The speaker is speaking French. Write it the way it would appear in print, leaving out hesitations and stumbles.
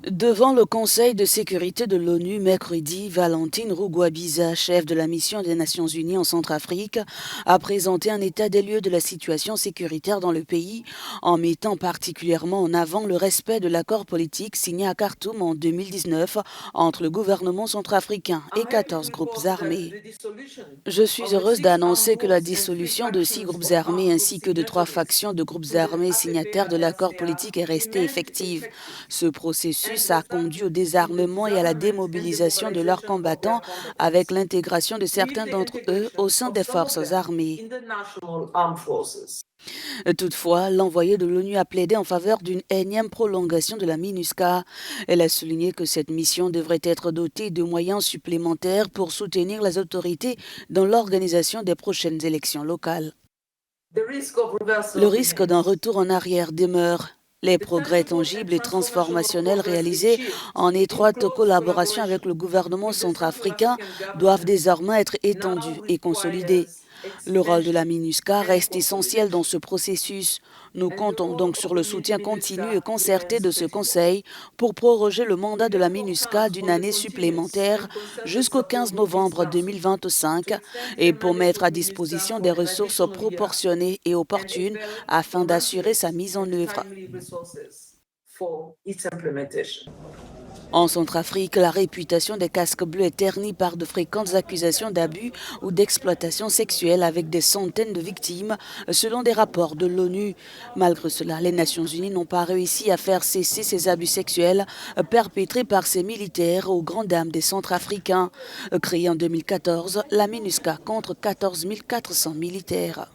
Devant le Conseil de sécurité de l'ONU mercredi, Valentine Rugwabiza, chef de la mission des Nations Unies en Centrafrique, a présenté un état des lieux de la situation sécuritaire dans le pays, en mettant particulièrement en avant le respect de l'accord politique signé à Khartoum en 2019 entre le gouvernement centrafricain et 14 groupes armés. Je suis heureuse d'annoncer que la dissolution de 6 groupes armés ainsi que de 3 factions de groupes armés signataires de l'accord politique est restée effective. Ce processus a conduit au désarmement et à la démobilisation de leurs combattants avec l'intégration de certains d'entre eux au sein des forces armées. Toutefois, l'envoyé de l'ONU a plaidé en faveur d'une énième prolongation de la MINUSCA. Elle a souligné que cette mission devrait être dotée de moyens supplémentaires pour soutenir les autorités dans l'organisation des prochaines élections locales. Le risque d'un retour en arrière demeure. Les progrès tangibles et transformationnels réalisés en étroite collaboration avec le gouvernement centrafricain doivent désormais être étendus et consolidés. Le rôle de la MINUSCA reste essentiel dans ce processus. Nous comptons donc sur le soutien continu et concerté de ce Conseil pour proroger le mandat de la MINUSCA d'une année supplémentaire jusqu'au 15 novembre 2025 et pour mettre à disposition des ressources proportionnées et opportunes afin d'assurer sa mise en œuvre. En Centrafrique, la réputation des casques bleus est ternie par de fréquentes accusations d'abus ou d'exploitation sexuelle avec des centaines de victimes, selon des rapports de l'ONU. Malgré cela, les Nations Unies n'ont pas réussi à faire cesser ces abus sexuels perpétrés par ces militaires aux grandes dames des Centrafricains. Créée en 2014, la MINUSCA compte 14 400 militaires.